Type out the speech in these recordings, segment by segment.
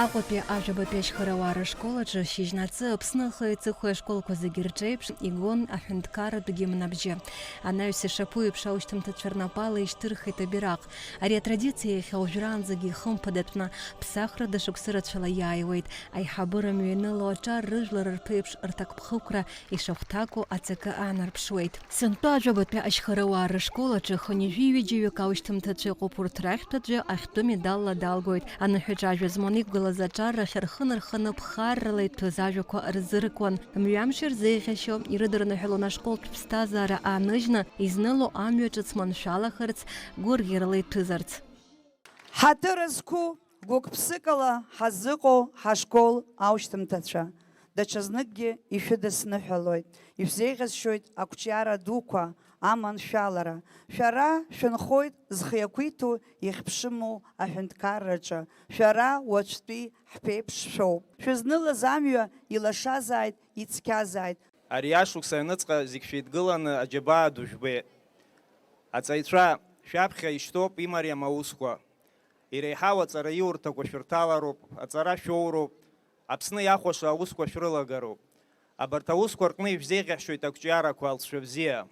Акъопи ажъобэпещ хырэуарэ школэкӏэ щыжьнацэ псынэхэ цӏыхуэ школкъо зэгирыкӏэипш игон ахьынткарэ дугим набжьы. Анаю сешапуи пшаущтым тычвернапалы иштырхы табиракъ. Ари атрадиция хьаужъуранзэги хым пэдэтмэ псахрэ дэшыкъусырэ тшъэлэ яйуэйт. Айхьабырым уеныло чӏар рыжлэр ырпыпш ыртакъпхъыкъурэ ишахъутакъо ацэкэ ӏанэр пшъуейт. Сынтӏо ажъобэпэ ащ хырэуарэ школэкӏэ хынижъуи уиджэуи каущтым тычъэ къопуртырахьтӏэкӏэ ахьтӏум медаллэ далгоит. Аныхьыкӏ ажъозмоник Зачара Шерхынер Ханапхарлы Тузажуко Рзыркон, Мюамшир Зейхешо, Иридерна Хелона школ Пстазара Аныжна, Изнело Амьючецман Шалахарц, Гургерли Тузарц. Хатырызку Гукпсыкала Хазыко Хашкол Ауштамтача. Дачазныкги ишәыдысныҳәалоит. Ишәзеиӷьасшьоит акәҷиара дуқәа аман шәалара. Шәара шәынхоит зхы иақәиҭу ихьԥшыму аҳәынҭқарраҿы. Шәара уаҵәтәи ҳԥеиԥш шәоуп. Шәызнылаз амҩа илашазааит, ицқьазааит. Ари ашықәс аҩныҵҟа зегь шәеидгыланы аџьабаа ду жәбеит. Аҵаҩцәа шәаԥхьа ишьҭоуп имариам аусқәа. Иреиҳау аҵара иурҭақәа шәырҭалароуп, аҵара шәоуроуп. Аԥсны иахәаша аусқәа шәрылагароуп. Абарҭ аусқәа рҟны ишәзеиӷьаҳшьоит акәҷиарақәа алҵшәа бзиа.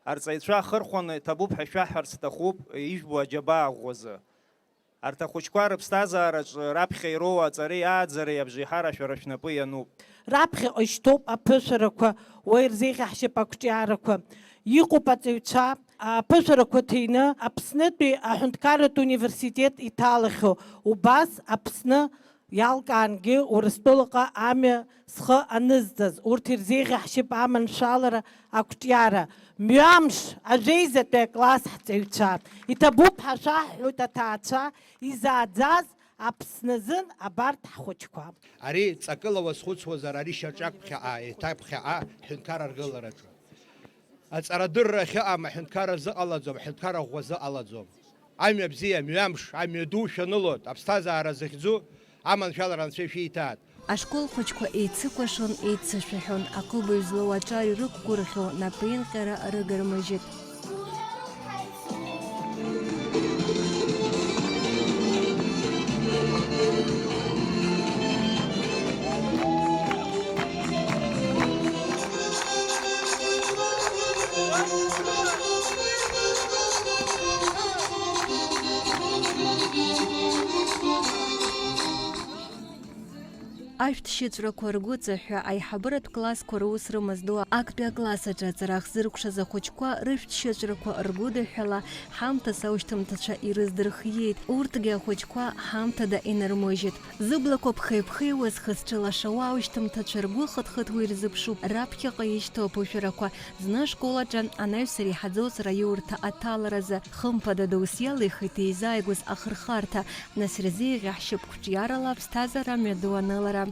Арҵаҩцәа хырхәаны иҭабуп ҳәа шәаҳәарц сҭахуп ижәбо аџьабаа ӷәӷәазы. Арҭ ахәыҷқәа рыԥсҭазаараҿ раԥхьа ироуа аҵареи ааӡареи абжеиҳара шәара шәнапы иануп. Раԥхьаҟа ишьҭоуп аԥышәарақәа, уа ирзеиӷьаҳшьап акәҷиарақәа. Иҟоуп аҵаҩцәа аԥышәарақәа ҭины Аԥснытәи аҳәынҭқарратә университет иҭалахьоу. Убас Аԥсны иалкаангьы Урыстәылаҟа амҩа схы анызҵаз. Урҭ ирзеиӷьаҳшьап аманшәалара акәҷиара. Мҩамш ажәеизатәи акласс ҳҵаҩцәа. Иҭабуп ҳашәаҳҳәоит аҭаацәа изааӡаз Аԥсназын абарҭ ҳхәыҷқәа. Ари ҵакыла уазхәыцуазар, ари шьаҿак ԥхьаҟа, еиҭак ԥхьаҟа ҳәынҭқар аргылараҿы. Аҵарадырра ахьыҟам аҳәынҭқарра зыҟалаӡом, аҳәынҭқарра ӷәӷәа зыҟалаӡом. Амҩа бзиа, мҩамш, амҩа ду шәанылоит, аԥсҭазаара захьӡу аманшәалара анцәа ишәиҭаат. Ашкол хәыҷқәа еицыкәашон, еицышәаҳәон, аҟыбаҩ злоу аҿар ирықәгәырӷьо, напеинҟьара рыгармыжьит. Ашәҭшьыҵәрақәа ргәыҵаҳәа аиҳабыратә классқәа рус рымазду актәи аклассаҿы аҵара хзыркәшаз ахәыҷқәа рышәҭшьыҵәрақәа ргәыдаҳәала ҳамҭас аушьҭымҭацәа ирыздырхиеит. Урҭгьы ахәыҷқәа ҳамҭада инырмыжьит. Зыблақәа ԥхеиԥхеиуаз хызҿылашауа аушьҭымҭацәа ргәы хыҭхыҭуа ирзыԥшуп. Раԥхьаҟа ишьҭоу аԥышәарақәа зны школаҿы анаҩсара иҳаӡоз раиурҭа аҭаларазы хымԥада дус иалихит еизааигәаз ахырхарҭа, нас ирзеиӷьаҳшьап қәҿиарала аԥсҭазаара мҩаду анылара.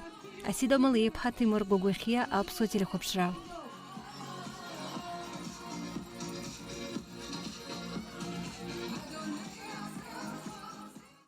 Асида Малиев, Тимур Гогохия, Аԥсуа телехәаԥшра.